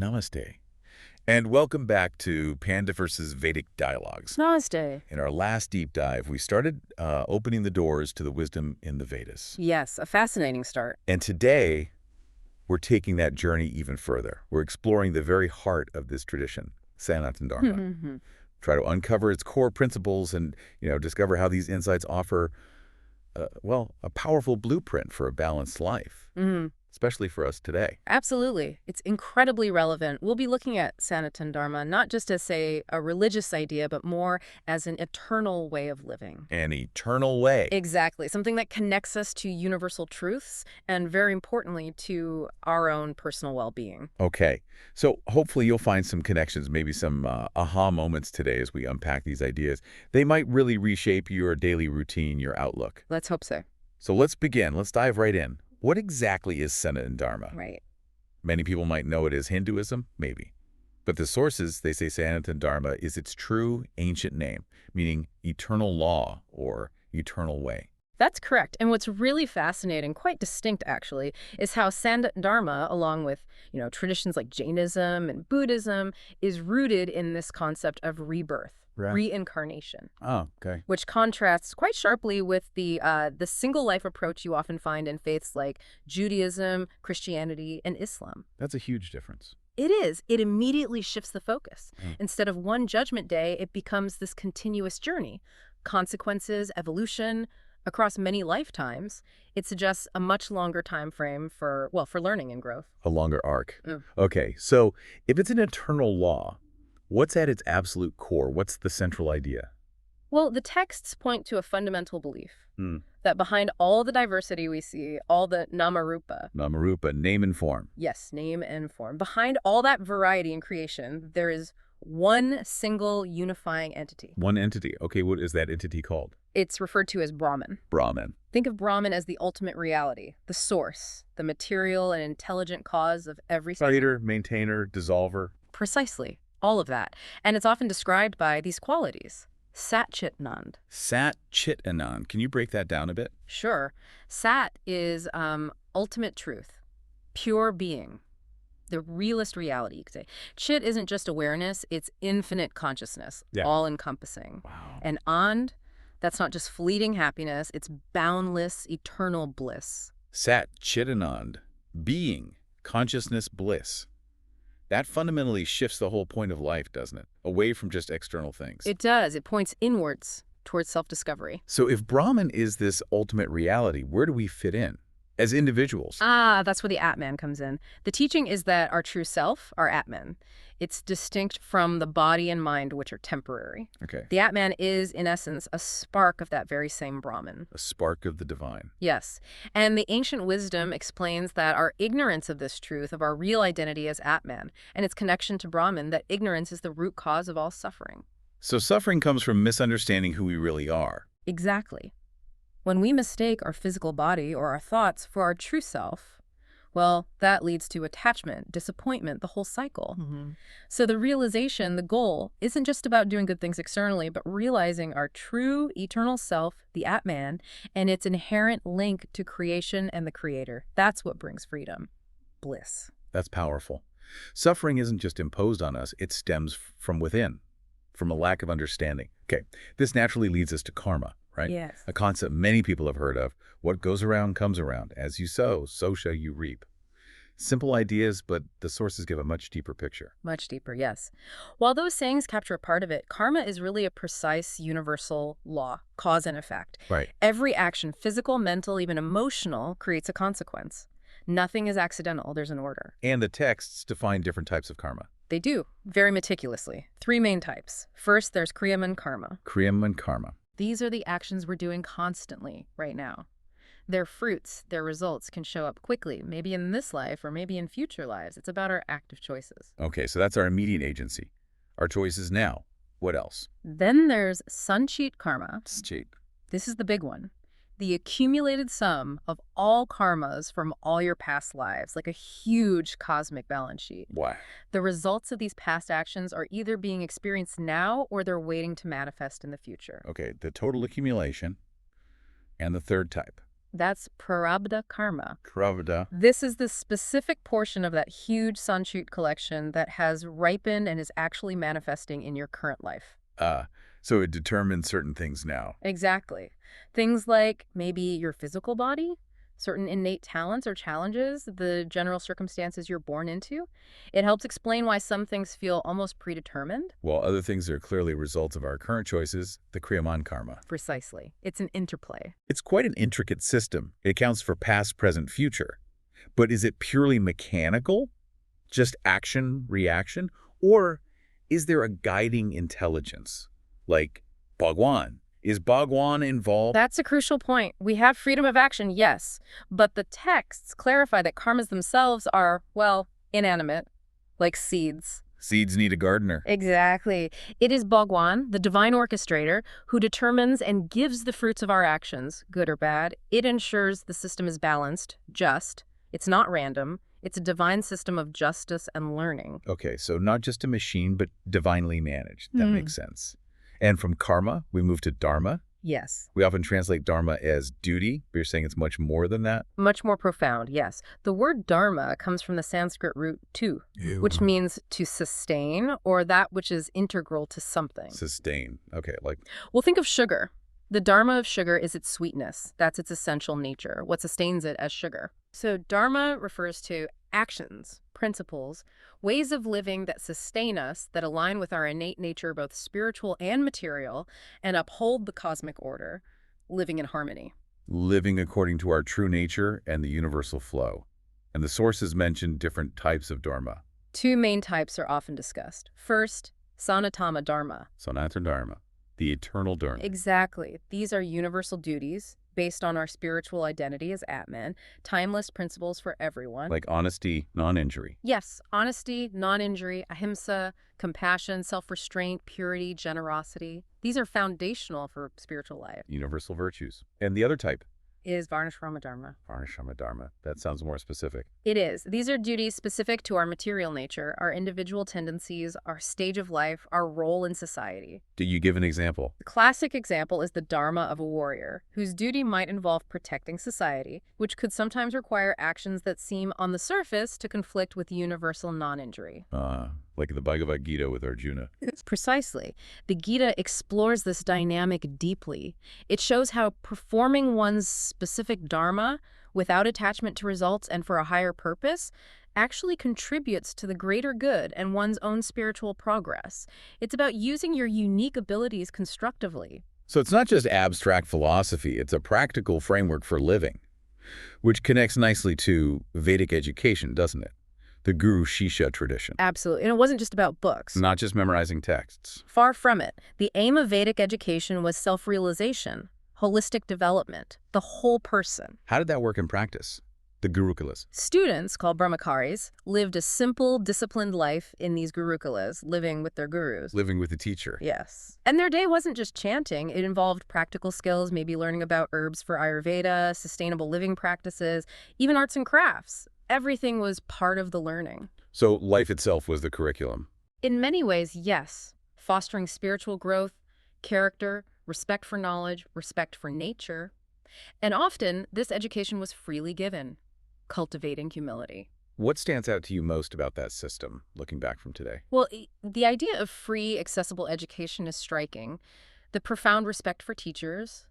Namaste. And welcome back to Panda versus Vedic Dialogues. Namaste. In our last deep dive, we started opening the doors to the wisdom in the Vedas. Yes, a fascinating start. And today, we're taking that journey even further. We're exploring the very heart of this tradition, Sanatana Dharma. Try to uncover its core principles and, discover how these insights offer, a powerful blueprint for a balanced life. Especially for us today. Absolutely. It's incredibly relevant. We'll be looking at Sanatana Dharma not just as, say, a religious idea, but more as an eternal way of living. An eternal way. Exactly. Something that connects us to universal truths and, very importantly, to our own personal well-being. Okay. So hopefully you'll find some connections, maybe some aha moments today as we unpack these ideas. They might really reshape your daily routine, your outlook. Let's hope so. So let's begin. Let's dive right in. What exactly is Sanatana Dharma? Right. Many people might know it as Hinduism, maybe. But the sources, they say Sanatana Dharma is its true ancient name, meaning eternal law or eternal way. That's correct. And what's really fascinating, quite distinct actually, is how Sanatana Dharma, along with, traditions like Jainism and Buddhism, is rooted in this concept of rebirth. Right. Reincarnation. Oh, okay. Which contrasts quite sharply with the single life approach you often find in faiths like Judaism, Christianity, and Islam. That's a huge difference. It is. It immediately shifts the focus. Instead of one judgment day, it becomes this continuous journey. Consequences, evolution, across many lifetimes. It suggests a much longer time frame for learning and growth. A longer arc. Okay, so if it's an eternal law, what's at its absolute core? What's the central idea? Well, the texts point to a fundamental belief that behind all the diversity we see, all the namarupa. Namarupa, name and form. Yes, name and form. Behind all that variety in creation, there is one single unifying entity. One entity. Okay, what is that entity called? It's referred to as Brahman. Brahman. Think of Brahman as the ultimate reality, the source, the material and intelligent cause of every... Creator, maintainer, dissolver. Precisely. All of that. And it's often described by these qualities. Sat Chit Anand. Sat Chit Anand. Can you break that down a bit? Sure. Sat is ultimate truth, pure being, the realist reality, you could say. Chit isn't just awareness, it's infinite consciousness, all-encompassing. Wow. And And, that's not just fleeting happiness, it's boundless, eternal bliss. Sat Chit Anand. Being, consciousness, bliss. That fundamentally shifts the whole point of life, doesn't it? Away from just external things. It does. It points inwards towards self-discovery. So if Brahman is this ultimate reality, where do we fit in as individuals? That's where the Atman comes in. The teaching is that our true self, our Atman, it's distinct from the body and mind, which are temporary. Okay. The Atman is, in essence, a spark of that very same Brahman. A spark of the divine. Yes. And the ancient wisdom explains that our ignorance of this truth, of our real identity as Atman, and its connection to Brahman, that ignorance is the root cause of all suffering. So suffering comes from misunderstanding who we really are. Exactly. When we mistake our physical body or our thoughts for our true self, well, that leads to attachment, disappointment, the whole cycle. So the realization, the goal, isn't just about doing good things externally, but realizing our true eternal self, the Atman, and its inherent link to creation and the Creator. That's what brings freedom. Bliss. That's powerful. Suffering isn't just imposed on us, it stems from within, from a lack of understanding. Okay, this naturally leads us to karma, right? Yes. A concept many people have heard of. What goes around comes around. As you sow, so shall you reap. Simple ideas, but the sources give a much deeper picture. Much deeper, yes. While those sayings capture a part of it, karma is really a precise, universal law, cause and effect. Right. Every action, physical, mental, even emotional, creates a consequence. Nothing is accidental. There's an order. And the texts define different types of karma. They do, very meticulously. 3 main types. First, there's kriyam and karma. Kriyam and karma. These are the actions we're doing constantly right now. Their fruits, their results can show up quickly, maybe in this life or maybe in future lives. It's about our active choices. Okay, so that's our immediate agency. Our choices now. What else? Then there's sanchit karma. Sanchit. This is the big one. The accumulated sum of all karmas from all your past lives, like a huge cosmic balance sheet. Wow. The results of these past actions are either being experienced now or they're waiting to manifest in the future. Okay, the total accumulation and the third type. That's prarabdha karma. Pravda. This is the specific portion of that huge Sanchut collection that has ripened and is actually manifesting in your current life. So it determines certain things now. Exactly. Things like maybe your physical body, certain innate talents or challenges, the general circumstances you're born into. It helps explain why some things feel almost predetermined. While other things are clearly results of our current choices, the Kriyaman karma. Precisely. It's an interplay. It's quite an intricate system. It accounts for past, present, future. But is it purely mechanical? Just action, reaction? Or is there a guiding intelligence? Like Bhagwan. Is Bhagwan involved? That's a crucial point. We have freedom of action, yes, but the texts clarify that karmas themselves are, well, inanimate, like seeds. Seeds need a gardener. Exactly. It is Bhagwan, the divine orchestrator, who determines and gives the fruits of our actions, good or bad. It ensures the system is balanced, just. It's not random. It's a divine system of justice and learning. Okay, so not just a machine, but divinely managed. That makes sense. And from karma, we move to dharma. Yes. We often translate dharma as duty, but you're saying it's much more than that? Much more profound, yes. The word dharma comes from the Sanskrit root tu, which means to sustain or that which is integral to something. Sustain. Okay, like... Well, think of sugar. The dharma of sugar is its sweetness. That's its essential nature, what sustains it as sugar. So dharma refers to actions, principles, ways of living that sustain us, that align with our innate nature, both spiritual and material, and uphold the cosmic order, living in harmony. Living according to our true nature and the universal flow. And the sources mention different types of dharma. Two main types are often discussed. First, Sanatana Dharma. Sanatana dharma, the eternal dharma. Exactly. These are universal duties based on our spiritual identity as Atman, timeless principles for everyone. Like honesty, non-injury. Yes, honesty, non-injury, ahimsa, compassion, self-restraint, purity, generosity. These are foundational for spiritual life. Universal virtues. And the other type? Is Varnashrama Dharma. Varnashrama dharma. That sounds more specific. It is. These are duties specific to our material nature, our individual tendencies, our stage of life, our role in society. Do you give an example? The classic example is the dharma of a warrior, whose duty might involve protecting society, which could sometimes require actions that seem on the surface to conflict with universal non-injury. Like the Bhagavad Gita with Arjuna. Precisely. The Gita explores this dynamic deeply. It shows how performing one's specific dharma without attachment to results and for a higher purpose actually contributes to the greater good and one's own spiritual progress. It's about using your unique abilities constructively. So it's not just abstract philosophy, it's a practical framework for living, which connects nicely to Vedic education, doesn't it? The Guru Shishya tradition. Absolutely. And it wasn't just about books. Not just memorizing texts. Far from it. The aim of Vedic education was self-realization, holistic development, the whole person. How did that work in practice? The Gurukulas. Students, called brahmacharis, lived a simple, disciplined life in these gurukulas, living with their gurus. Living with the teacher. Yes. And their day wasn't just chanting. It involved practical skills, maybe learning about herbs for Ayurveda, sustainable living practices, even arts and crafts. Everything was part of the learning. So life itself was the curriculum. In many ways, yes. Fostering spiritual growth, character, respect for knowledge, respect for nature. And often, this education was freely given, cultivating humility. What stands out to you most about that system, looking back from today? Well, the idea of free, accessible education is striking. The profound respect for teachers,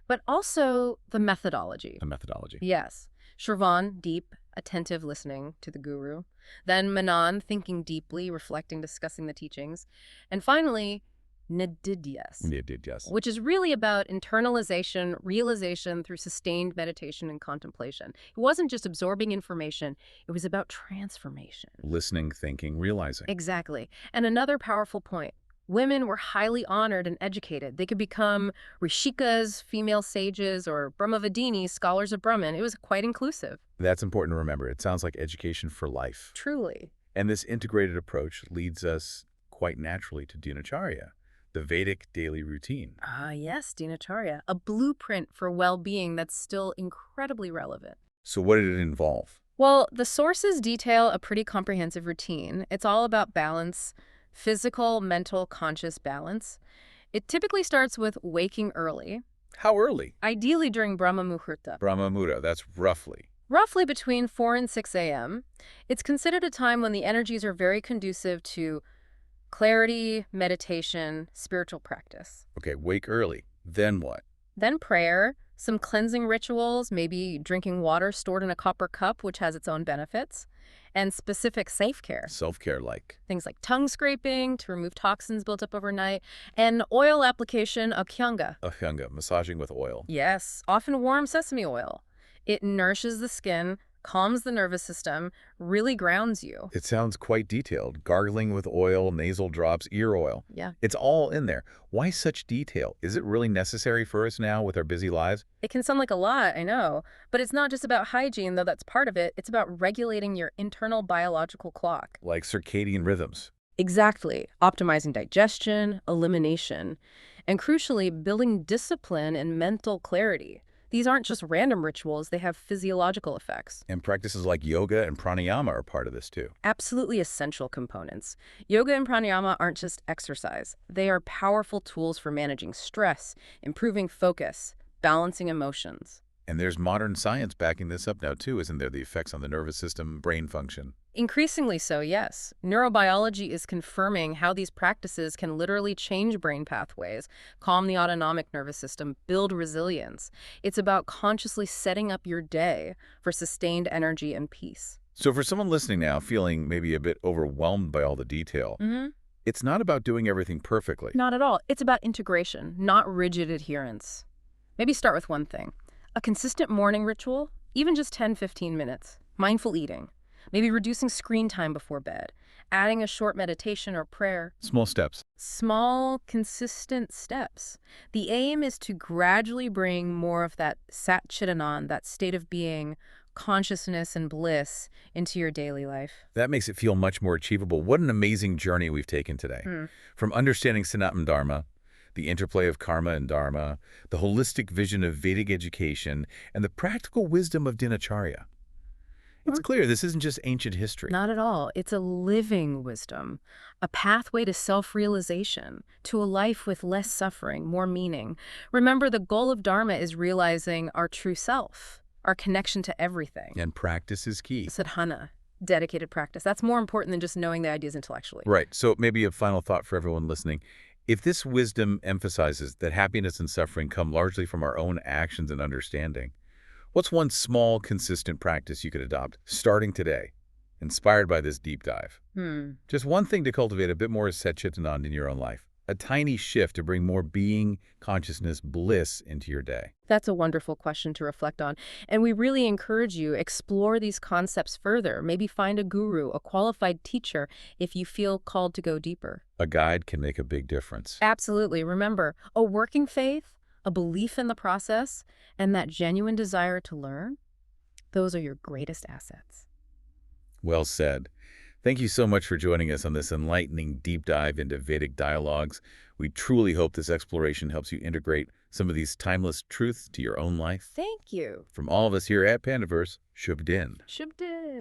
but also the methodology. The methodology. Yes. Shravan, deep, attentive listening to the guru. Then Manan, thinking deeply, reflecting, discussing the teachings. And finally, Nididhyas. Nididhyas. Which is really about internalization, realization through sustained meditation and contemplation. It wasn't just absorbing information, it was about transformation. Listening, thinking, realizing. Exactly. And another powerful point. Women were highly honored and educated. They could become rishikas, female sages, or brahmavadini, scholars of Brahman. It was quite inclusive. That's important to remember. It sounds like education for life. Truly. And this integrated approach leads us quite naturally to Dinacharya, the Vedic daily routine. Ah, yes, Dinacharya, a blueprint for well-being that's still incredibly relevant. So what did it involve? Well, the sources detail a pretty comprehensive routine. It's all about balance, physical, mental, conscious balance. It typically starts with waking early, How early? ideally during Brahma Muhurta. Brahma Muhurta, that's roughly. Roughly between 4 and 6 a.m., it's considered a time when the energies are very conducive to clarity, meditation, spiritual practice. Okay, wake early. Then what? Then prayer, some cleansing rituals, maybe drinking water stored in a copper cup, which has its own benefits, and specific self-care. Self-care like. Things like tongue scraping to remove toxins built up overnight, and oil application, abhyanga. Abhyanga, massaging with oil. Yes, often warm sesame oil. It nourishes the skin, calms the nervous system, really grounds you. It sounds quite detailed. Gargling with oil, nasal drops, ear oil. Yeah. It's all in there. Why such detail? Is it really necessary for us now with our busy lives? It can sound like a lot, I know, but it's not just about hygiene, though that's part of it. It's about regulating your internal biological clock. Like circadian rhythms. Exactly. Optimizing digestion, elimination, and crucially, building discipline and mental clarity. These aren't just random rituals, they have physiological effects. And practices like yoga and pranayama are part of this too. Absolutely essential components. Yoga and pranayama aren't just exercise. They are powerful tools for managing stress, improving focus, balancing emotions. And there's modern science backing this up now too, isn't there? The effects on the nervous system, brain function. Increasingly so, yes. Neurobiology is confirming how these practices can literally change brain pathways, calm the autonomic nervous system, build resilience. It's about consciously setting up your day for sustained energy and peace. So for someone listening now, feeling maybe a bit overwhelmed by all the detail, it's not about doing everything perfectly. Not at all. It's about integration, not rigid adherence. Maybe start with one thing. A consistent morning ritual, even just 10-15 minutes. Mindful eating. Maybe reducing screen time before bed. Adding a short meditation or prayer. Small steps. Small, consistent steps. The aim is to gradually bring more of that Sat Chit Anand, that state of being, consciousness and bliss into your daily life. That makes it feel much more achievable. What an amazing journey we've taken today. From understanding Sanatana Dharma, the interplay of karma and dharma, the holistic vision of Vedic education, and the practical wisdom of Dinacharya. It's clear this isn't just ancient history. Not at all. It's a living wisdom, a pathway to self-realization, to a life with less suffering, more meaning. Remember, the goal of Dharma is realizing our true self, our connection to everything. And practice is key. Sadhana, dedicated practice. That's more important than just knowing the ideas intellectually. Right. So maybe a final thought for everyone listening. If this wisdom emphasizes that happiness and suffering come largely from our own actions and understanding, what's one small, consistent practice you could adopt starting today, inspired by this deep dive? Just one thing to cultivate a bit more Sat Chit Anand in your own life. A tiny shift to bring more being, consciousness, bliss into your day. That's a wonderful question to reflect on. And we really encourage you, explore these concepts further. Maybe find a guru, a qualified teacher, if you feel called to go deeper. A guide can make a big difference. Absolutely. Remember, a working faith, a belief in the process, and that genuine desire to learn, those are your greatest assets. Well said. Thank you so much for joining us on this enlightening deep dive into Vedic dialogues. We truly hope this exploration helps you integrate some of these timeless truths to your own life. Thank you. From all of us here at Pandaverse, Shubh Din. Shubh Din.